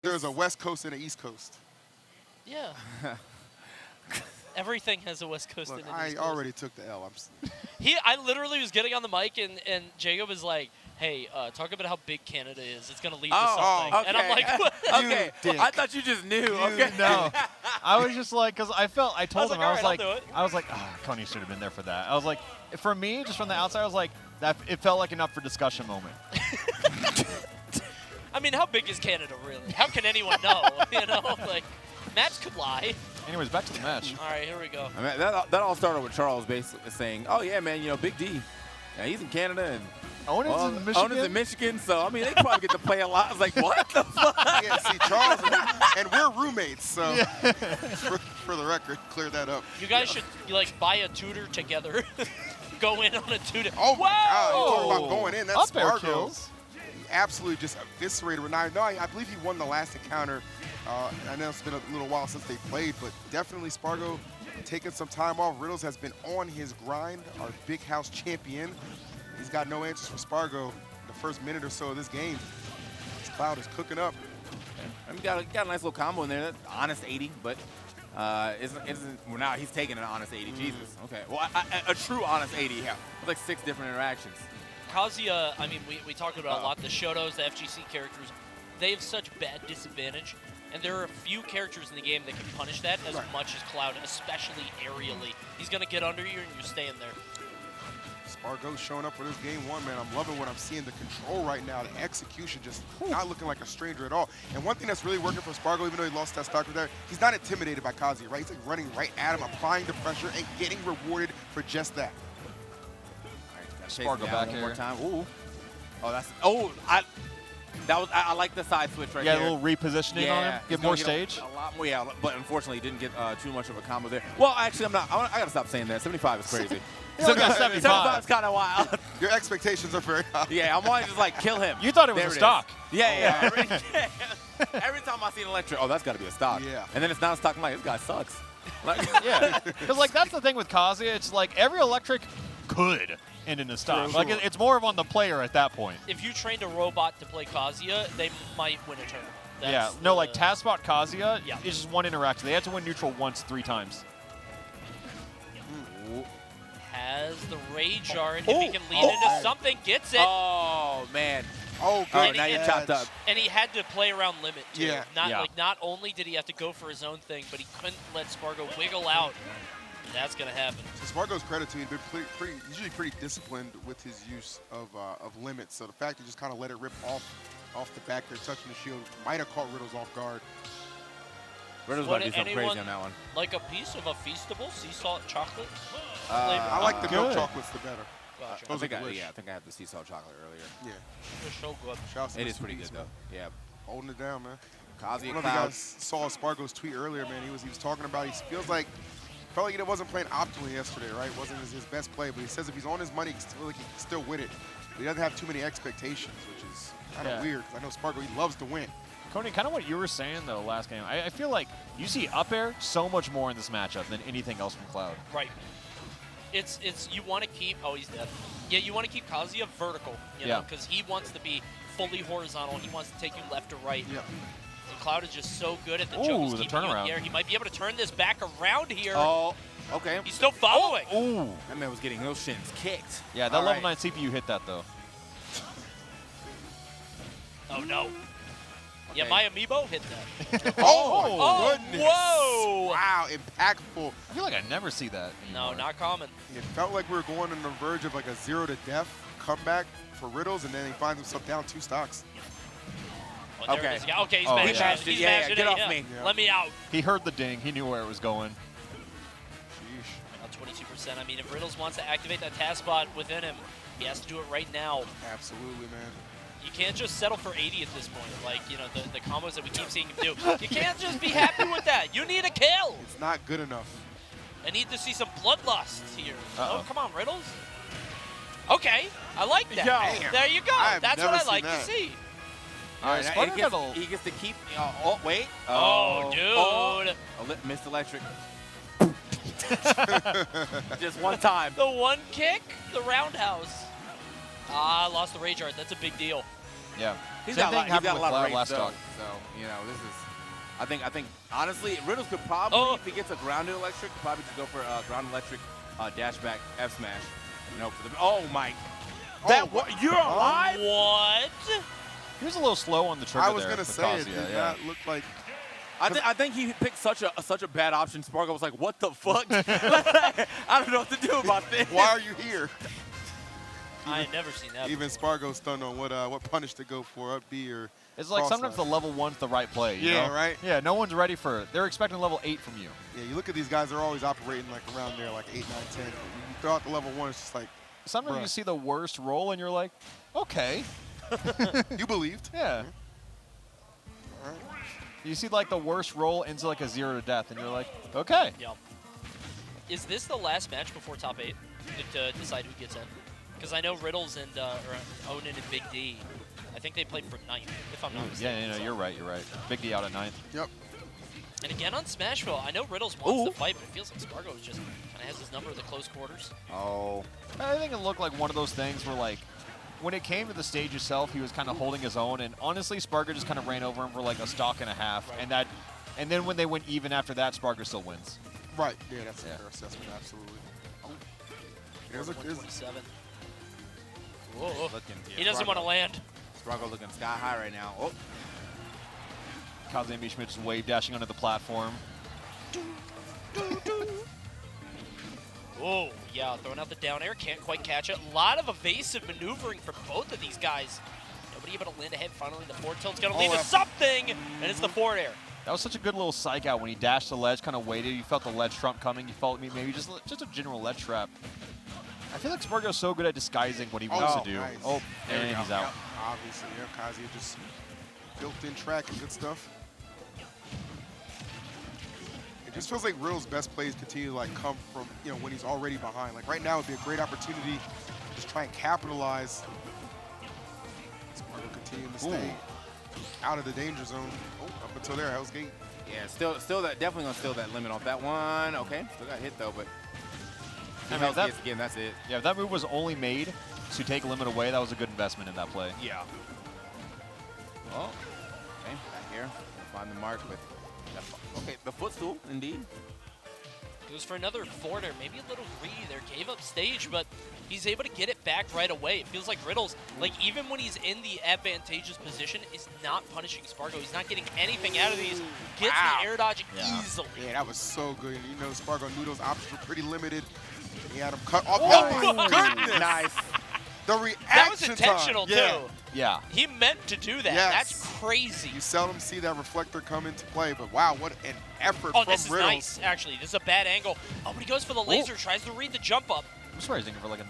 There's a West Coast and an East Coast. Yeah. Everything has a West Coast Look, and an I East Coast. already took the L. I literally was getting on the mic, and Jacob was like, hey, talk about how big Canada is. It's going to lead to something. Okay. And I'm like, what? Okay. I thought you just knew. Okay. No. I was just like, because I told him, I was like, "Ah, Coney should have been there for that. I was like, for me, just from the outside, I was like, that it felt like enough for discussion moment. I mean, how big is Canada really? How can anyone know? You know, like, maps could lie. Anyways, back to the match. All right, here we go. I mean, that all started with Charles basically saying, "Oh yeah, man, Big D, yeah, he's in Canada and Owen's in Michigan, so I mean, they probably get to play a lot." I was like, "What the fuck?" Yeah, see, Charles and we're roommates, so for the record, clear that up. You guys should buy a tutor together. Go in on a tutor. Oh my God! You talk about Whoa! going in. That's Up air Spargo. kills. He absolutely just eviscerated Renai. No, I believe he won the last encounter. I know it's been a little while since they played, but definitely Spargo taking some time off. Riddles has been on his grind, our big house champion. He's got no answers for Spargo in the first minute or so of this game. This Cloud is cooking up. I mean, got a nice little combo in there. That's honest 80, but well, now he's taking an honest 80. Jesus. Okay. Well, a true honest 80. Yeah. With like 6 different interactions. Kazuya, I mean, we talked about a lot. The Shotos, the FGC characters, they have such bad disadvantage. And there are a few characters in the game that can punish that as much as Cloud, especially aerially. He's going to get under you, and you're staying there. Spargo showing up for this game one, man. I'm loving what I'm seeing. The control right now, the execution, just not looking like a stranger at all. And one thing that's really working for Spargo, even though he lost that stock there, he's not intimidated by Kazuya, right? He's like running right at him, applying the pressure, and getting rewarded for just that. Spargo back one here. more time. Ooh. Oh, that's. I like the side switch right Yeah, there. a little repositioning on him. Get more stage. A lot more, yeah. But unfortunately, he didn't get too much of a combo there. Well, actually, I'm not. I got to stop saying that. 75 is crazy. Still got 75. 75 is kind of wild. Your expectations are very high. Yeah, I'm wanting to just kill him. You thought it was There a stock. Yeah. Every time I see an electric, that's got to be a stock. Yeah. And then it's not a stock. I'm like, this guy sucks. Yeah. Because that's the thing with Kazuya. It's like every electric could end in a stock. Sure. It's more of on the player at that point. If you trained a robot to play Kazuya, they might win a tournament. Like Taskbot Kazuya Yeah. is just one interaction. They had to win neutral once 3 times. Has the Rage Art. If he can lead into something, gets it. Oh, man. Oh, Oh, good. now you're chopped up. And he had to play around limit, too. Yeah. Not only did he have to go for his own thing, but he couldn't let Spargo wiggle out. That's going to happen. To Spargo's credit to him, he's been usually pretty disciplined with his use of limits. So the fact he just kind of let it rip off the back there, touching the shield, might have caught Riddles off guard. Riddles might do something crazy on that one. Like a piece of a Feastable sea salt chocolate? I like the milk Good. chocolates the better. Gotcha. Those I are think delish. I think I had the sea salt chocolate earlier. Yeah. They're so good. Shouts to It the is pretty good, sweets, though. man. Yeah. Holding it down, man. Kazuya I don't know if you Cloud. guys saw Spargo's tweet earlier, man. He was talking about he felt like he wasn't playing optimally yesterday, right? Wasn't his best play, but he says if he's on his money, he can still win it. But he doesn't have too many expectations, which is kind of weird. 'Cause I know Spargo, he loves to win. Coney, kind of what you were saying, though, last game. I feel like you see up air so much more in this matchup than anything else from Cloud. Right. It's you want to keep. Oh, he's dead. Yeah, you want to keep Kazuya vertical, you know, because he wants to be fully horizontal. He wants to take you left to right. Yeah. And Cloud is just so good at the Ooh, jump. the He's keeping you in turnaround. the air. He might be able to turn this back around here. Oh, okay. He's still following. Ooh. That man was getting those shins kicked. Yeah, that All level right. 9 CPU hit that, though. Oh, no. Yeah, Okay. my amiibo hit that. Oh, my goodness. Whoa. Wow, impactful. I feel like I never see that No, anymore. not common. It felt like we were going on the verge of like a 0 to death comeback for Riddles, and then he finds himself down 2 stocks. Oh, there Okay. it is. Yeah, okay, he's Oh, mashing yeah. it. He's Yeah, mashing get it. off Yeah. me. Yeah. Let me out. He heard the ding. He knew where it was going. Sheesh. Now 22%. I mean, if Riddles wants to activate that task spot within him, he has to do it right now. Absolutely, man. You can't just settle for 80 at this point. Like, you know, the combos that we keep seeing him do. You can't just be happy with that. You need a kill. It's not good enough. I need to see some bloodlust here. Uh-oh. Oh, come on, Riddles. Okay, I like that. Damn. There you go. I've That's never what I seen like that. to see. All right, Spargo got a- he gets to keep. Oh, wait. Oh, dude. Missed electric. Just one time. The one kick, the roundhouse. Ah, lost the Rage Art. That's a big deal. Yeah. He's Same got, thing he's happened got a with lot of Cloud range, last though. stock. So, you know, this is, I think, honestly, Riddles could probably, if he gets a grounded electric, could probably just go for a ground electric dash back F smash. You know, for the, oh my, you're alive? What? He was a little slow on the trigger I was there going to for say, it Kazuya, did yeah. not look like. I think he picked such a bad option. Spargo was like, "What the fuck? I don't know what to do about this." Why are you here? I had never seen that. Even before. Spargo stunned on what punish to go for, up B or. It's like cross sometimes the slash. level 1's the right play. You Yeah, know? right? Yeah, no one's ready for it. They're expecting level 8 from you. Yeah, you look at these guys; they're always operating like around there, like 8, 9, 10. You throw out the level 1, it's just like. Sometimes Bruh. you see the worst roll and you're like, okay. You believed. Yeah. All right. You see like the worst roll into like a 0 to death and you're like, okay. Yep. Is this the last match before top 8 to decide who gets in? Because I know Riddles and or Onan and Big D, I think they played for 9th, if I'm not mistaken. Yeah, so. you're right. Big D out at 9th. Yep. And again on Smashville, I know Riddles wants to fight, but it feels like Spargo just kind of has his number at the close quarters. Oh. I think it looked like one of those things where like, when it came to the stage itself, he was kind of holding his own, and honestly, Spargo just kind of ran over him for like a stock and a half, Right. and then when they went even after that, Spargo still wins. Right. Yeah, that's a Yeah. fair assessment. Absolutely. There's There's a, 127. Whoa. Looking, yeah, He doesn't want to land. Spargo looking sky high right now. Oh. Kazuya Mishima just wave dashing onto the platform. Oh, yeah, throwing out the down air, can't quite catch it. A lot of evasive maneuvering from both of these guys. Nobody able to land ahead. Finally, the forward tilt's going to lead to something, and it's the forward air. That was such a good little psych out when he dashed the ledge, kind of waited. You felt the ledge trump coming. You felt maybe just a general ledge trap. I feel like Spargo's so good at disguising what he wants to do. Nice. Oh, There we and go. he's out. Yep. Obviously, yeah, Kazuya just built-in track and good stuff. It just feels like Riddle's best plays continue to like come from, you know, when he's already behind. Like right now would be a great opportunity to just try and capitalize. Spargo continuing to stay out of the danger zone. Oh, up until there, Hell's Gate. Yeah, still that, definitely gonna steal that limit off that one. Okay, still got hit though, but I mean, Hell's that- Gates again, that's it. Yeah, if that move was only made to take limit away, that was a good investment in that play. Yeah. Oh, okay, back here. Find the mark with, okay, the footstool, indeed. Goes for another forward air, maybe a little greedy there. Gave up stage, but he's able to get it back right away. It feels like Riddles, like even when he's in the advantageous position, is not punishing Spargo. He's not getting anything out of these. Gets the air dodge easily. Yeah, that was so good. You know, Spargo knew those options were pretty limited. He had him cut off. Oh, my goodness! Nice. The reaction That was intentional, time. Yeah. too. Yeah. He meant to do that. Yes. That's crazy. You seldom see that reflector come into play, but wow, what an effort Oh, from this is Riddles. nice, actually. This is a bad angle. Oh, but he goes for the laser, tries to read the jump up. I'm surprised he's thinking for like an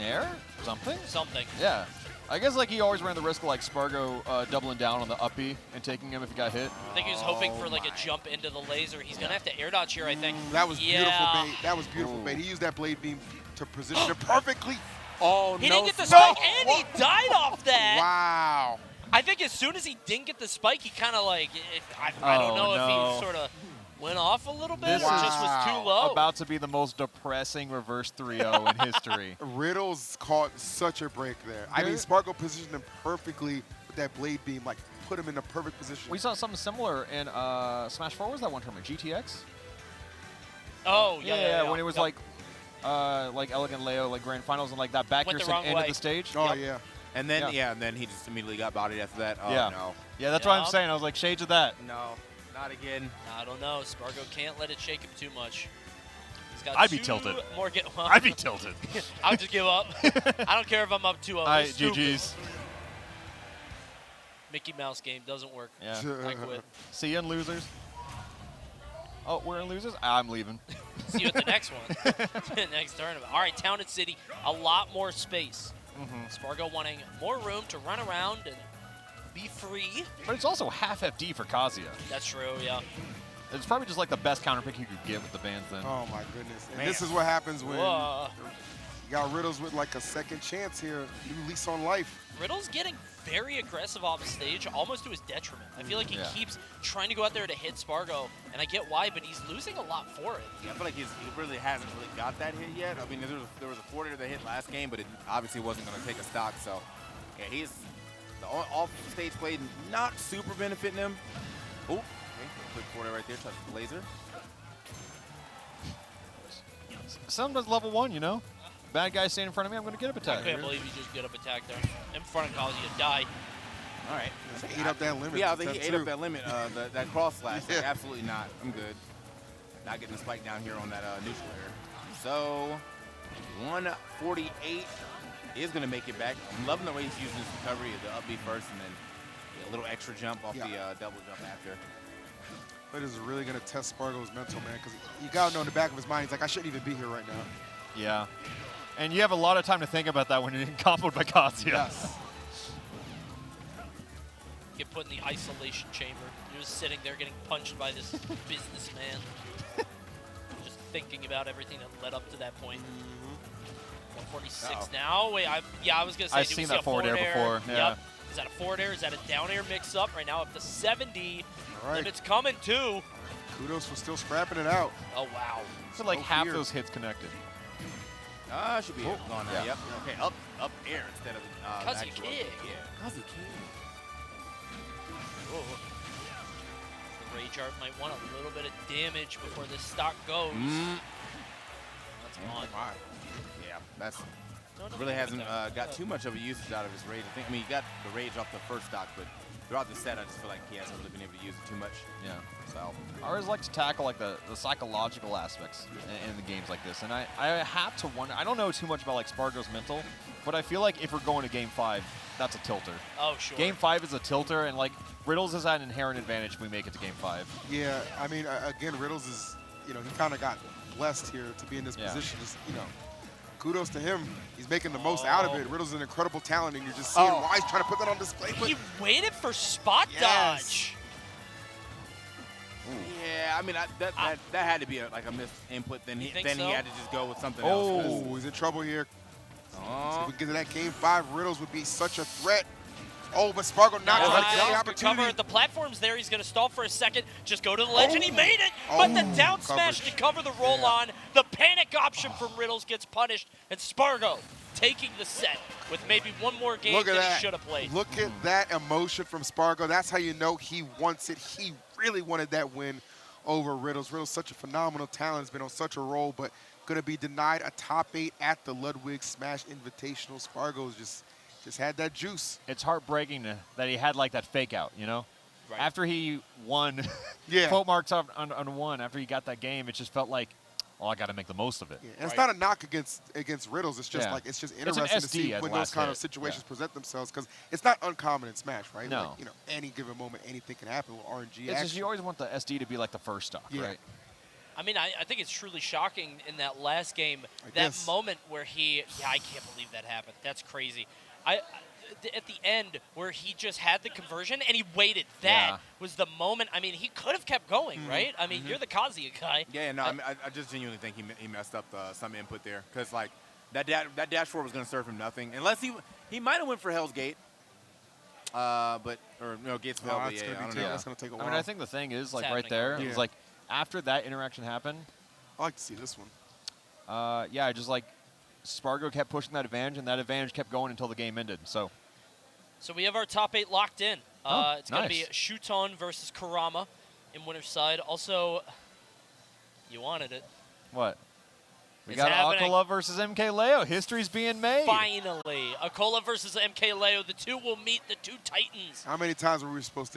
air? Something? Something. Yeah. I guess like he always ran the risk of like Spargo doubling down on the uppy and taking him if he got hit. I think he was hoping for like a jump into the laser. He's going to have to air dodge here, I think. That was beautiful Yeah. bait. That was beautiful bait. He used that blade beam to position it perfectly. Oh, He no. didn't get the spike, and he died off that. Wow. I think as soon as he didn't get the spike, he kind of like, I don't know if he sort of went off a little bit This or just was too low. About to be the most depressing reverse 3-0 in history. Riddles caught such a break there. I mean, Spargo positioned him perfectly with that blade beam, like put him in the perfect position. We saw something similar in Smash 4. What was that one tournament? GTX? Oh, yeah. When it was like Elegant Leo, like grand finals, and like that back Went air the wrong end way. of the stage. Oh, Yep. yeah. And then, and then he just immediately got bodied after that. Oh, Yeah. no. Yeah, that's what I'm Yup. saying. I was like, shades of that. No, not again. I don't know. Spargo can't let it shake him too much. He's got I'd be two tilted. More I'd be tilted. I'll just give up. I don't care if I'm up 2-0. All right, It's stupid. GG's. Mickey Mouse game doesn't work. Yeah. I quit. See you in losers. Oh, we're in losers? I'm leaving. See you at the next one. Next tournament. All right, Town and City, a lot more space. Spargo wanting more room to run around and be free. But it's also half FD for Kazuya. That's true, yeah. It's probably just like the best counter pick you could give with the bands then. Oh, my goodness. And Man. this is what happens when Whoa. you got Riddles with like a second chance here, new lease on life. Riddle's getting very aggressive off stage, almost to his detriment. I feel like he Yeah. keeps trying to go out there to hit Spargo, and I get why, but he's losing a lot for it. Yeah, I feel like he really hasn't really got that hit yet. I mean, there was a forwarder that hit last game, but it obviously wasn't going to take a stock. So, yeah, The off-stage play not super benefiting him. Oh, okay. Quick forward right there. Touch the laser. Sometimes level 1, you know? Bad guy staying in front of me, I'm going to get up I attack. can't believe he just get up attack there. In front of Kazuya, die. All right. He ate up that limit. Yeah, I think he ate up that limit, that cross slash. Yeah. Absolutely not. I'm good. Not getting the spike down here on that neutral air. So, 148 is going to make it back. I'm loving the way he's using his recovery, the up B first, and then a little extra jump off the double jump after. But this is really going to test Spargo's mental, man, because you got to know in the back of his mind, he's like, I shouldn't even be here right now. Yeah. And you have a lot of time to think about that when you're getting comboed by Kazuya. Yes. Get put in the isolation chamber. You're just sitting there getting punched by this businessman. Just thinking about everything that led up to that point. 146 now. Wait, I was going to say, I've seen that forward air before. Yeah. Yep. Is that a forward air? Is that a down air mix-up? Right now up to 70. All right. Limit's coming too. Kudos for still scrapping it out. Oh, wow. So like half those hits connected. Should be gone now. Yeah. Yep. Okay, up air instead of Kazuya actual kick. Yeah. Kazuya kick. Oh. The Rage Art might want a little bit of damage before this stock goes. That's gone. Yeah, that's really hasn't got too much of a usage out of his rage. I mean, he got the rage off the first stock, but throughout the set, I just feel like he hasn't really been able to use it too much. Yeah. So I always like to tackle like the psychological aspects in the games like this, and I have to wonder. I don't know too much about like Spargo's mental, but I feel like if we're going to Game 5, that's a tilter. Oh, sure. Game 5 is a tilter, and like Riddles has had an inherent advantage if we make it to Game 5. Yeah, I mean, again, Riddles is, he kind of got blessed here to be in this position. Just, kudos to him. He's making the most out of it. Riddles is an incredible talent, and you're just seeing why he's trying to put that on display. He waited for spot dodge. yeah, I mean that had to be a missed input. Then he so? had to just go with something else. Oh, he's in trouble here. So if we get to that Game 5, Riddles would be such a threat. Oh, but Spargo not going to get the opportunity. Recover. The platform's there. He's going to stall for a second. Just go to the ledge, and he made it. But the down smash to cover the roll on. The panic option from Riddles gets punished, and Spargo taking the set with maybe one more game than he should have played. Look at that emotion from Spargo. That's how you know he wants it. He really wanted that win over Riddles. Riddles such a phenomenal talent. Has been on such a roll, but going to be denied a top 8 at the Ludwig Smash Invitational. Spargo's just had that juice. It's heartbreaking that he had like that fake out, Right. After he won, quote marks on one, after he got that game, it just felt like, I got to make the most of it. Yeah. And it's not a knock against Riddles. It's just it's just interesting to see when those kind of situations present themselves, because it's not uncommon in Smash, right? No. Like, any given moment, anything can happen with RNG. It's just you always want the SD to be like the first stock, right? I mean, I think it's truly shocking in that last game, moment where I can't believe that happened. That's crazy. At the end where he just had the conversion and he waited. That was the moment. I mean, he could have kept going, right? I mean, you're the Kazuya guy. Yeah, no, I just genuinely think he messed up some input there, because like that dash forward was going to serve him nothing unless he might have went for Hell's Gate, Gates of Hell. That's going to take a while. I mean, I think the thing is like right there. It was like after that interaction happened. I like to see this one. Just like Spargo kept pushing that advantage, and that advantage kept going until the game ended. So we have our top 8 locked in. It's going to be nice. Shuton versus Kurama in winner's side. Also, you wanted it. What? We It's got happening. Akola versus MK Leo. History's being made. Finally. Akola versus MK Leo. The two will meet the two titans. How many times were we supposed to get